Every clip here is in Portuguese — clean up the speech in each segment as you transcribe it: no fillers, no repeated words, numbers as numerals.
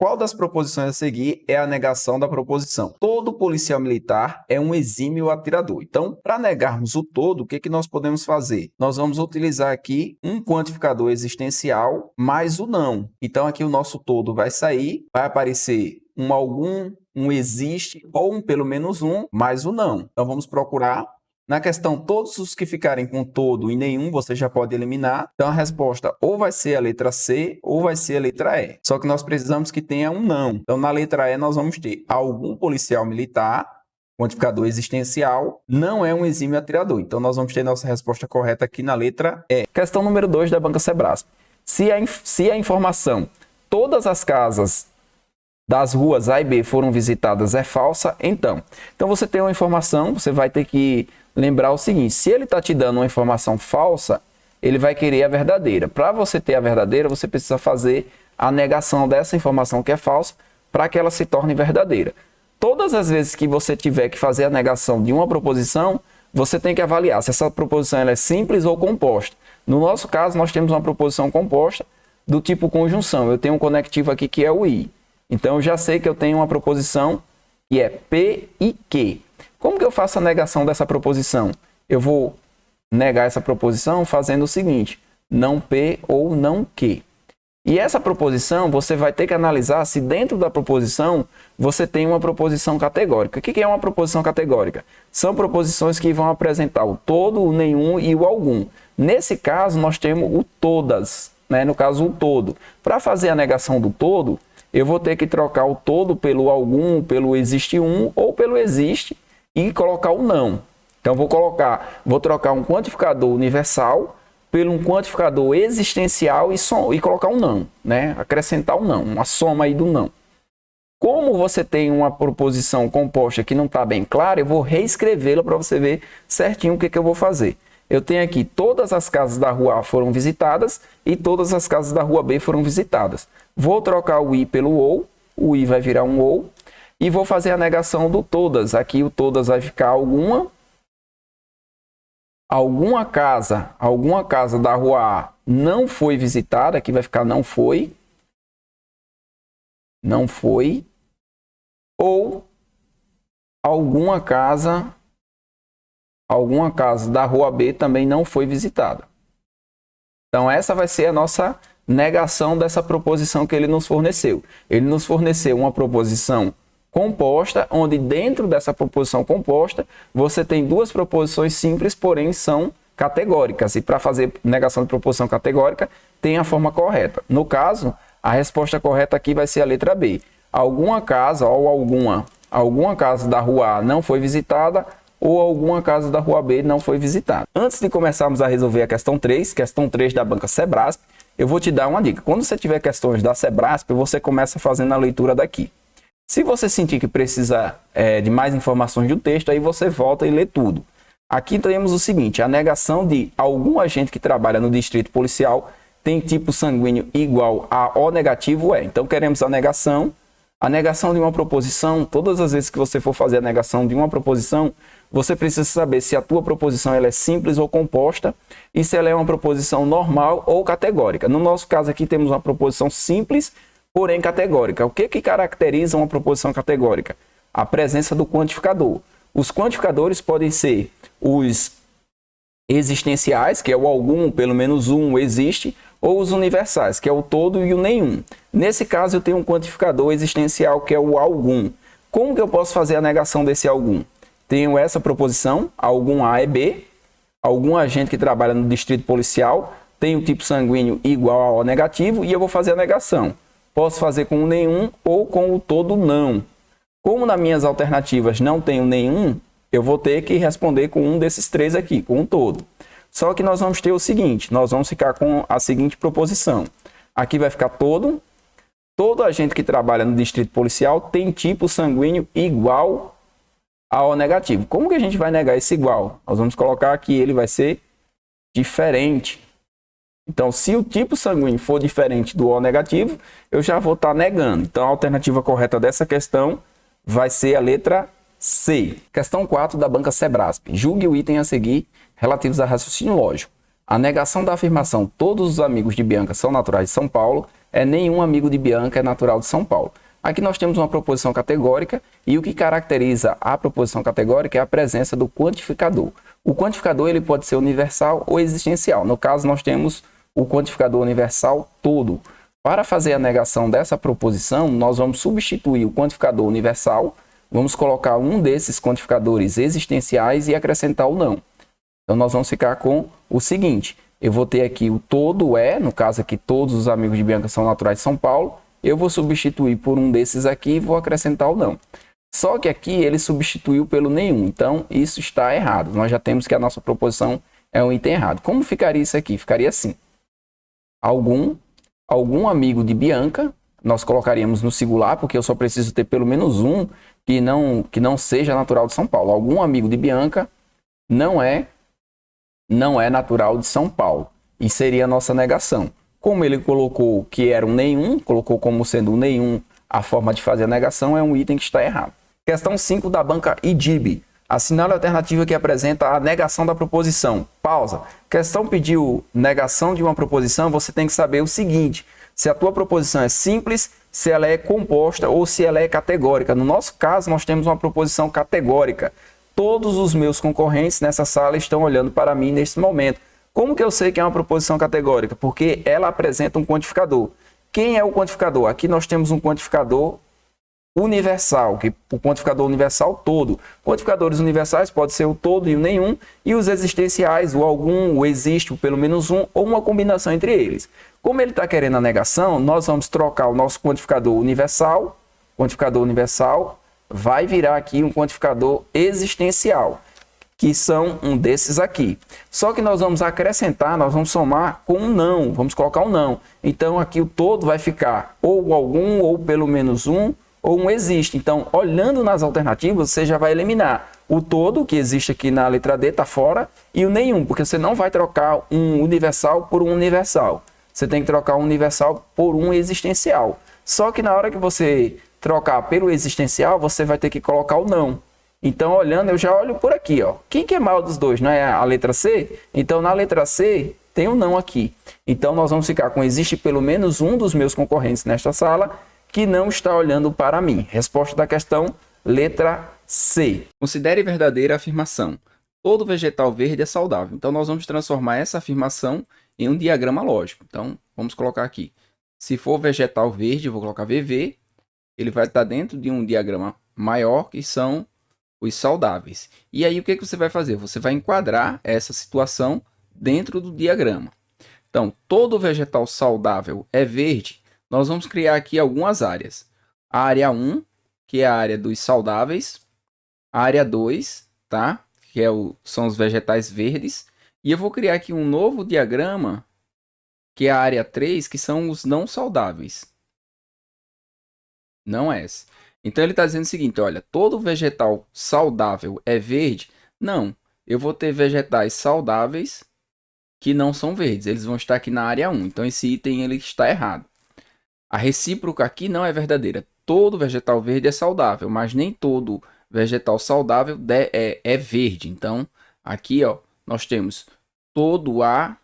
Qual das proposições a seguir é a negação da proposição? Todo policial militar é um exímio atirador. Então, para negarmos o todo, o que nós podemos fazer? Nós vamos utilizar aqui um quantificador existencial mais o não. Então, aqui o nosso todo vai sair, vai aparecer um algum, um existe ou um pelo menos um mais o não. Então, vamos procurar. Na questão, todos os que ficarem com todo e nenhum, você já pode eliminar. Então, a resposta ou vai ser a letra C ou vai ser a letra E. Só que nós precisamos que tenha um não. Então, na letra E, nós vamos ter algum policial militar, quantificador existencial, não é um exímio atirador. Então, nós vamos ter nossa resposta correta aqui na letra E. Questão número 2 da banca Sebrasp. Se a informação, todas as casas das ruas A e B foram visitadas é falsa, então você tem uma informação, você vai ter que lembrar o seguinte: se ele está te dando uma informação falsa, ele vai querer a verdadeira. Para você ter a verdadeira, você precisa fazer a negação dessa informação que é falsa para que ela se torne verdadeira. Todas as vezes que você tiver que fazer a negação de uma proposição, você tem que avaliar se essa proposição ela é simples ou composta. No nosso caso, nós temos uma proposição composta do tipo conjunção. Eu tenho um conectivo aqui que é o I. Então, eu já sei que eu tenho uma proposição que é P e Q. Como que eu faço a negação dessa proposição? Eu vou negar essa proposição fazendo o seguinte: não P ou não Q. E essa proposição, você vai ter que analisar se dentro da proposição você tem uma proposição categórica. O que é uma proposição categórica? São proposições que vão apresentar o todo, o nenhum e o algum. Nesse caso, nós temos o todas, né? No caso, o todo. Para fazer a negação do todo, eu vou ter que trocar o todo pelo algum, pelo existe um ou pelo existe e colocar o não. Então, vou trocar um quantificador universal pelo um quantificador existencial e colocar um não, né? Acrescentar um não, uma soma aí do não. Como você tem uma proposição composta que não está bem clara, eu vou reescrevê-la para você ver certinho o que eu vou fazer. Eu tenho aqui todas as casas da rua A foram visitadas e todas as casas da rua B foram visitadas. Vou trocar o I pelo ou, o I vai virar um ou, e vou fazer a negação do todas. Aqui o todas vai ficar alguma casa da rua A não foi visitada, aqui vai ficar não foi, ou alguma casa da rua B também não foi visitada. Então, essa vai ser a nossa negação dessa proposição que ele nos forneceu. Ele nos forneceu uma proposição composta, onde dentro dessa proposição composta, você tem duas proposições simples, porém são categóricas. E para fazer negação de proposição categórica, tem a forma correta. No caso, a resposta correta aqui vai ser a letra B. Alguma casa ou alguma casa da rua A não foi visitada, ou alguma casa da rua B não foi visitada. Antes de começarmos a resolver a questão 3 da banca Sebrasp, eu vou te dar uma dica. Quando você tiver questões da Sebrasp, você começa fazendo a leitura daqui. Se você sentir que precisa de mais informações do texto, aí você volta e lê tudo. Aqui temos o seguinte: a negação de algum agente que trabalha no distrito policial tem tipo sanguíneo igual a O negativo é. Então, queremos a negação. A negação de uma proposição, todas as vezes que você for fazer a negação de uma proposição, você precisa saber se a tua proposição ela é simples ou composta e se ela é uma proposição normal ou categórica. No nosso caso aqui temos uma proposição simples, porém categórica. O que caracteriza uma proposição categórica? A presença do quantificador. Os quantificadores podem ser os existenciais, que é o algum, pelo menos um, existe, ou os universais, que é o todo e o nenhum. Nesse caso, eu tenho um quantificador existencial, que é o algum. Como que eu posso fazer a negação desse algum? Tenho essa proposição, algum A é B, algum agente que trabalha no distrito policial tem o tipo sanguíneo igual a O negativo, e eu vou fazer a negação. Posso fazer com o nenhum ou com o todo não. Como nas minhas alternativas não tenho nenhum, eu vou ter que responder com um desses três aqui, com o todo. Só que nós vamos ter o seguinte, nós vamos ficar com a seguinte proposição. Aqui vai ficar todo agente que trabalha no distrito policial tem tipo sanguíneo igual a O negativo. Como que a gente vai negar esse igual? Nós vamos colocar aqui, ele vai ser diferente. Então, se o tipo sanguíneo for diferente do O negativo, eu já vou estar negando. Então, a alternativa correta dessa questão vai ser a letra C. Questão 4 da banca Sebrasp. Julgue o item a seguir relativos a raciocínio lógico. A negação da afirmação todos os amigos de Bianca são naturais de São Paulo é nenhum amigo de Bianca é natural de São Paulo. Aqui nós temos uma proposição categórica e o que caracteriza a proposição categórica é a presença do quantificador. O quantificador ele pode ser universal ou existencial. No caso, nós temos o quantificador universal todo. Para fazer a negação dessa proposição, nós vamos substituir o quantificador universal, vamos colocar um desses quantificadores existenciais e acrescentar o não. Então, nós vamos ficar com o seguinte, eu vou ter aqui o todo no caso aqui todos os amigos de Bianca são naturais de São Paulo, eu vou substituir por um desses aqui e vou acrescentar o não. Só que aqui ele substituiu pelo nenhum, então isso está errado. Nós já temos que a nossa proposição é um item errado. Como ficaria isso aqui? Ficaria assim. Algum amigo de Bianca, nós colocaríamos no singular, porque eu só preciso ter pelo menos um que não seja natural de São Paulo. Algum amigo de Bianca não é natural de São Paulo. E seria a nossa negação. Como ele colocou que era um nenhum, colocou como sendo um nenhum a forma de fazer a negação, é um item que está errado. Questão 5 da banca IDIB. Assinale a alternativa que apresenta a negação da proposição. Pausa. Questão pediu negação de uma proposição, você tem que saber o seguinte, se a tua proposição é simples, se ela é composta ou se ela é categórica. No nosso caso, nós temos uma proposição categórica. Todos os meus concorrentes nessa sala estão olhando para mim neste momento. Como que eu sei que é uma proposição categórica? Porque ela apresenta um quantificador. Quem é o quantificador? Aqui nós temos um quantificador universal, que o quantificador universal todo. Quantificadores universais pode ser o todo e o nenhum, e os existenciais, o algum, o existe, o pelo menos um, ou uma combinação entre eles. Como ele está querendo a negação, nós vamos trocar o nosso quantificador universal vai virar aqui um quantificador existencial, que são um desses aqui. Só que nós vamos acrescentar, nós vamos somar com um não, vamos colocar um não. Então aqui o todo vai ficar ou algum, ou pelo menos um, ou um existe. Então, olhando nas alternativas, você já vai eliminar o todo, que existe aqui na letra D, está fora, e o nenhum, porque você não vai trocar um universal por um universal. Você tem que trocar um universal por um existencial. Só que na hora que você trocar pelo existencial, você vai ter que colocar o não. Então, olhando, eu já olho por aqui, ó. Quem que é maior dos dois? Não é a letra C? Então, na letra C, tem o não aqui. Então, nós vamos ficar com existe pelo menos um dos meus concorrentes nesta sala que não está olhando para mim. Resposta da questão, letra C. Considere verdadeira a afirmação. Todo vegetal verde é saudável. Então, nós vamos transformar essa afirmação em um diagrama lógico. Então, vamos colocar aqui. Se for vegetal verde, eu vou colocar VV. Ele vai estar dentro de um diagrama maior, que são os saudáveis. E aí, o que você vai fazer? Você vai enquadrar essa situação dentro do diagrama. Então, todo vegetal saudável é verde. Nós vamos criar aqui algumas áreas. A área 1, que é a área dos saudáveis. A área 2, tá? Que são os vegetais verdes. E eu vou criar aqui um novo diagrama, que é a área 3, que são os não saudáveis. Não essa. Então, ele está dizendo o seguinte, olha, todo vegetal saudável é verde? Não, eu vou ter vegetais saudáveis que não são verdes. Eles vão estar aqui na área 1. Então, esse item ele está errado. A recíproca aqui não é verdadeira. Todo vegetal verde é saudável, mas nem todo vegetal saudável é verde. Então, aqui ó, nós temos todo A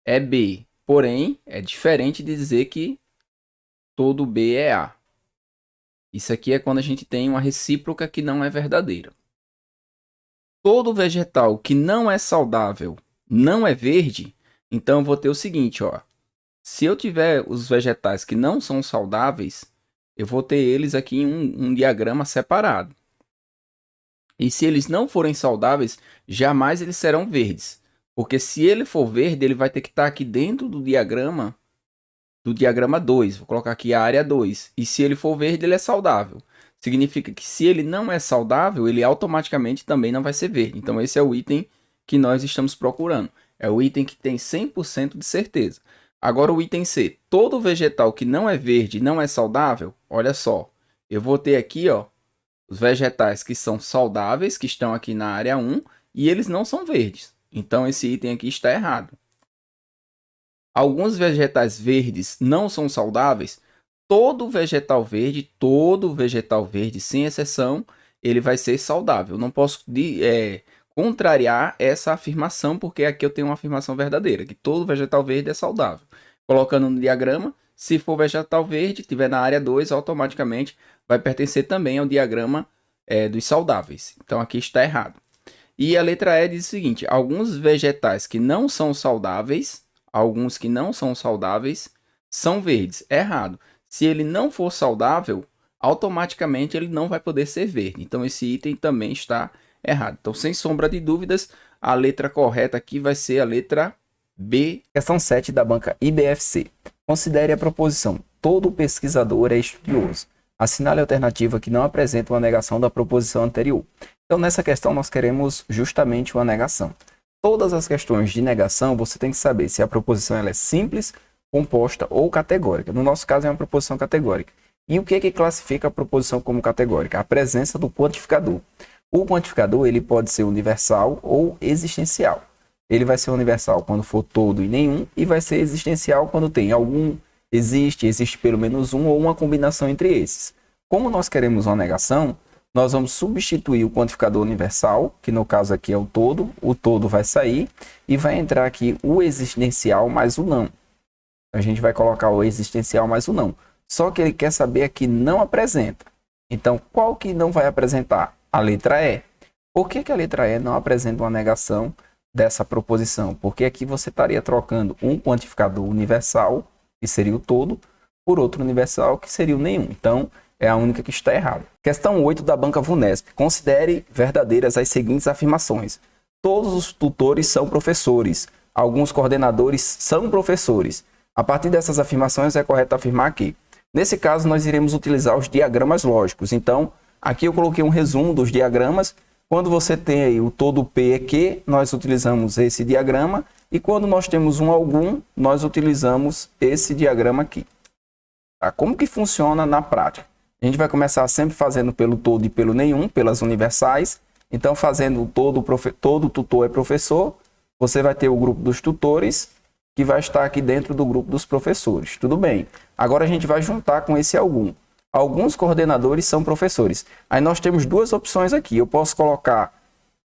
é B. Porém, é diferente de dizer que todo B é A. Isso aqui é quando a gente tem uma recíproca que não é verdadeira. Todo vegetal que não é saudável não é verde, então eu vou ter o seguinte, ó. Se eu tiver os vegetais que não são saudáveis, eu vou ter eles aqui em um diagrama separado. E se eles não forem saudáveis, jamais eles serão verdes. Porque se ele for verde, ele vai ter que estar aqui dentro do diagrama 2. Vou colocar aqui a área 2. E se ele for verde, ele é saudável. Significa que se ele não é saudável, ele automaticamente também não vai ser verde. Então esse é o item que nós estamos procurando. É o item que tem 100% de certeza. Agora o item C. Todo vegetal que não é verde e não é saudável, olha só. Eu vou ter aqui ó, os vegetais que são saudáveis, que estão aqui na área 1, e eles não são verdes. Então esse item aqui está errado. Alguns vegetais verdes não são saudáveis. Todo vegetal verde, sem exceção, ele vai ser saudável. Não posso contrariar essa afirmação, porque aqui eu tenho uma afirmação verdadeira, que todo vegetal verde é saudável. Colocando no diagrama, Se for vegetal verde, tiver na área 2, automaticamente vai pertencer também ao diagrama dos saudáveis. Então aqui está errado. E a letra E diz o seguinte: alguns vegetais que não são saudáveis, são verdes. Errado. Se ele não for saudável, automaticamente ele não vai poder ser verde. Então esse item também está errado. Então, sem sombra de dúvidas, a letra correta aqui vai ser a letra B. Questão 7 da banca IBFC. Considere a proposição: todo pesquisador é estudioso. Assinale a alternativa que não apresenta uma negação da proposição anterior. Então, nessa questão, nós queremos justamente uma negação. Todas as questões de negação, você tem que saber se a proposição ela é simples, composta ou categórica. No nosso caso, é uma proposição categórica. E o que classifica a proposição como categórica? A presença do quantificador. O quantificador ele pode ser universal ou existencial. Ele vai ser universal quando for todo e nenhum, e vai ser existencial quando tem algum, existe pelo menos um ou uma combinação entre esses. Como nós queremos uma negação, nós vamos substituir o quantificador universal, que no caso aqui é o todo vai sair, e vai entrar aqui o existencial mais o não. A gente vai colocar o existencial mais o não. Só que ele quer saber aqui não apresenta. Então, qual que não vai apresentar? A letra E. Por que a letra E não apresenta uma negação dessa proposição? Porque aqui você estaria trocando um quantificador universal, que seria o todo, por outro universal, que seria o nenhum. Então, é a única que está errada. Questão 8 da banca VUNESP. Considere verdadeiras as seguintes afirmações: todos os tutores são professores. Alguns coordenadores são professores. A partir dessas afirmações, é correto afirmar que, nesse caso, nós iremos utilizar os diagramas lógicos. Então, aqui eu coloquei um resumo dos diagramas. Quando você tem aí o todo P é Q, nós utilizamos esse diagrama. E quando nós temos um algum, nós utilizamos esse diagrama aqui. Tá? Como que funciona na prática? A gente vai começar sempre fazendo pelo todo e pelo nenhum, pelas universais. Então, fazendo todo tutor é professor, você vai ter o grupo dos tutores, que vai estar aqui dentro do grupo dos professores. Tudo bem. Agora a gente vai juntar com esse algum. Alguns coordenadores são professores. Aí nós temos duas opções aqui. Eu posso colocar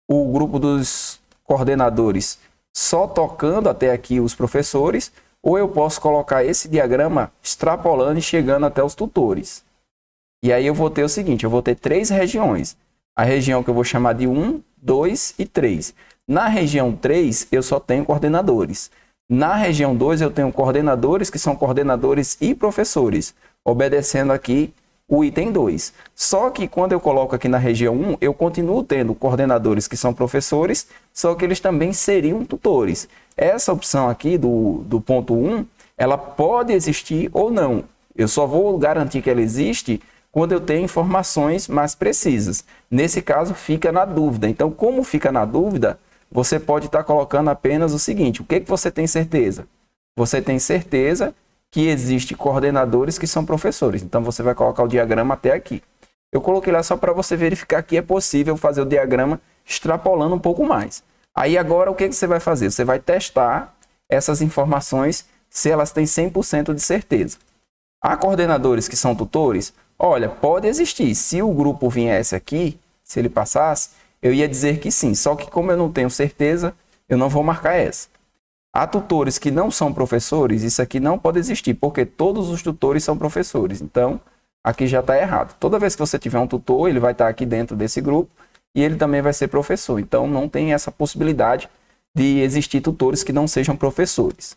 o grupo dos coordenadores só tocando até aqui os professores, ou eu posso colocar esse diagrama extrapolando e chegando até os tutores. E aí eu vou ter o seguinte, eu vou ter três regiões. A região que eu vou chamar de 1, 2 e 3. Na região 3, eu só tenho coordenadores. Na região 2, eu tenho coordenadores que são coordenadores e professores, obedecendo aqui o item 2. Só que quando eu coloco aqui na região 1, eu continuo tendo coordenadores que são professores, só que eles também seriam tutores. Essa opção aqui do ponto 1, ela pode existir ou não. Eu só vou garantir que ela existe quando eu tenho informações mais precisas. Nesse caso, fica na dúvida. Então, como fica na dúvida, você pode estar colocando apenas o seguinte: o que você tem certeza? Você tem certeza que existem coordenadores que são professores. Então, você vai colocar o diagrama até aqui. Eu coloquei lá só para você verificar que é possível fazer o diagrama extrapolando um pouco mais. Aí, agora, o que você vai fazer? Você vai testar essas informações se elas têm 100% de certeza. Há coordenadores que são tutores? Olha, pode existir. Se o grupo viesse aqui, se ele passasse, eu ia dizer que sim. Só que como eu não tenho certeza, eu não vou marcar essa. Há tutores que não são professores? Isso aqui não pode existir, porque todos os tutores são professores. Então, aqui já está errado. Toda vez que você tiver um tutor, ele vai estar aqui dentro desse grupo e ele também vai ser professor. Então, não tem essa possibilidade de existir tutores que não sejam professores.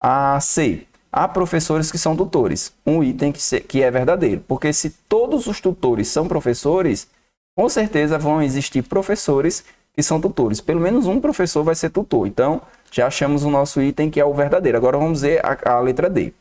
A C. Há professores que são tutores. Um item que é verdadeiro. Porque se todos os tutores são professores, com certeza vão existir professores que são tutores. Pelo menos um professor vai ser tutor. Então, já achamos o nosso item que é o verdadeiro. Agora vamos ver a letra D.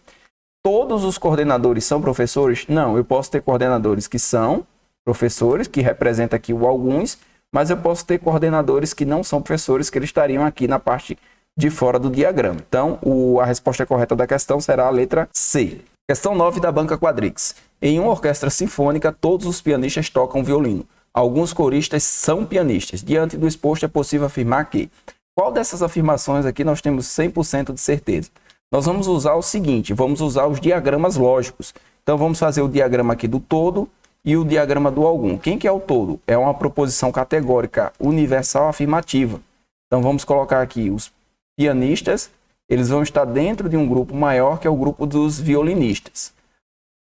Todos os coordenadores são professores? Não, eu posso ter coordenadores que são professores, que representa aqui o alguns, mas eu posso ter coordenadores que não são professores, que eles estariam aqui na parte de fora do diagrama. Então, a resposta correta da questão será a letra C. Questão 9 da banca Quadrix. Em uma orquestra sinfônica, todos os pianistas tocam violino. Alguns coristas são pianistas. Diante do exposto, é possível afirmar que... Qual dessas afirmações aqui nós temos 100% de certeza? Nós vamos usar o seguinte, vamos usar os diagramas lógicos. Então, vamos fazer o diagrama aqui do todo e o diagrama do algum. Quem que é o todo? É uma proposição categórica universal afirmativa. Então, vamos colocar aqui os pianistas eles vão estar dentro de um grupo maior, que é o grupo dos violinistas.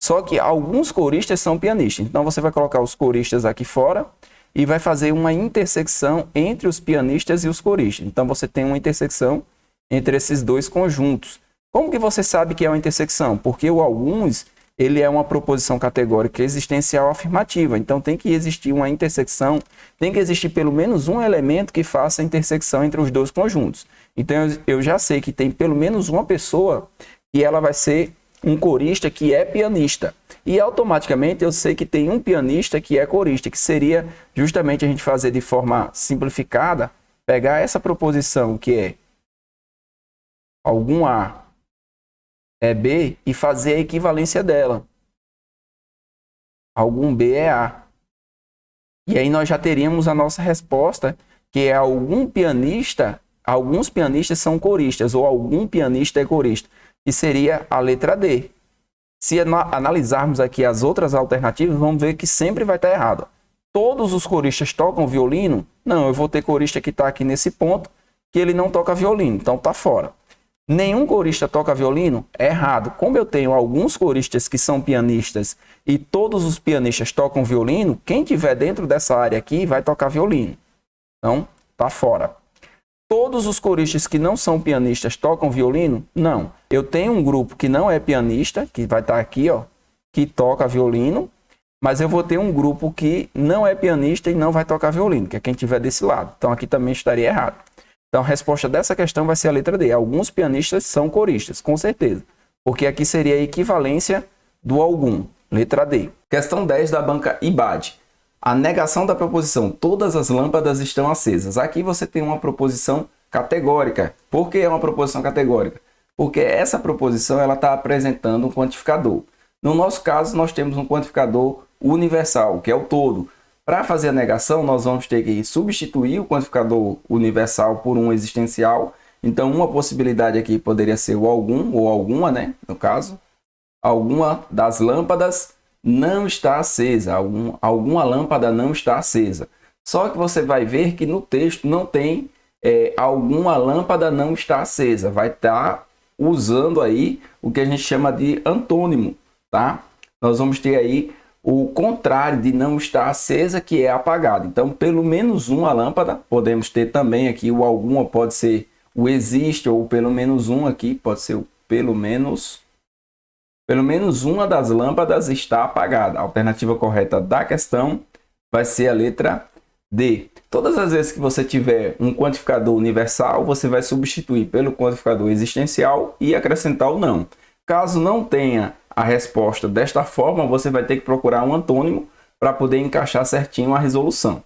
Só que alguns coristas são pianistas. Então você vai colocar os coristas aqui fora e vai fazer uma intersecção entre os pianistas e os coristas. Então você tem uma intersecção entre esses dois conjuntos. Como que você sabe que é uma intersecção? Porque o alguns, ele é uma proposição categórica existencial afirmativa. Então tem que existir uma intersecção, tem que existir pelo menos um elemento que faça a intersecção entre os dois conjuntos. Então eu já sei que tem pelo menos uma pessoa que ela vai ser um corista que é pianista. E automaticamente eu sei que tem um pianista que é corista, que seria justamente a gente fazer de forma simplificada, pegar essa proposição que é algum A é B e fazer a equivalência dela. Algum B é A. E aí nós já teríamos a nossa resposta, que é alguns pianistas são coristas, ou algum pianista é corista, que seria a letra D. Se analisarmos aqui as outras alternativas, vamos ver que sempre vai estar errado. Todos os coristas tocam violino? Não, eu vou ter corista que está aqui nesse ponto, que ele não toca violino, então está fora. Nenhum corista toca violino? É errado. Como eu tenho alguns coristas que são pianistas e todos os pianistas tocam violino, quem tiver dentro dessa área aqui vai tocar violino. Então, está fora. Todos os coristas que não são pianistas tocam violino? Não. Eu tenho um grupo que não é pianista, que vai estar aqui, ó, que toca violino, mas eu vou ter um grupo que não é pianista e não vai tocar violino, que é quem tiver desse lado. Então aqui também estaria errado. Então a resposta dessa questão vai ser a letra D. Alguns pianistas são coristas, com certeza. Porque aqui seria a equivalência do algum. Letra D. Questão 10 da banca IBAD. A negação da proposição todas as lâmpadas estão acesas. Aqui você tem uma proposição categórica. Por que é uma proposição categórica? Porque essa proposição está apresentando um quantificador. No nosso caso, nós temos um quantificador universal, que é o todo. Para fazer a negação, nós vamos ter que substituir o quantificador universal por um existencial. Então, uma possibilidade aqui poderia ser o algum, ou alguma, né? No caso, alguma das lâmpadas não está acesa. Alguma lâmpada não está acesa. Só que você vai ver que no texto não tem alguma lâmpada não está acesa. Vai estar usando aí o que a gente chama de antônimo, tá? Nós vamos ter aí o contrário de não estar acesa, que é apagada. Então, pelo menos uma lâmpada, podemos ter também aqui o alguma, pode ser o existe, ou pelo menos um aqui, pode ser o pelo menos uma das lâmpadas está apagada. A alternativa correta da questão vai ser a letra D. Todas as vezes que você tiver um quantificador universal, você vai substituir pelo quantificador existencial e acrescentar o não. Caso não tenha a resposta desta forma, você vai ter que procurar um antônimo para poder encaixar certinho a resolução.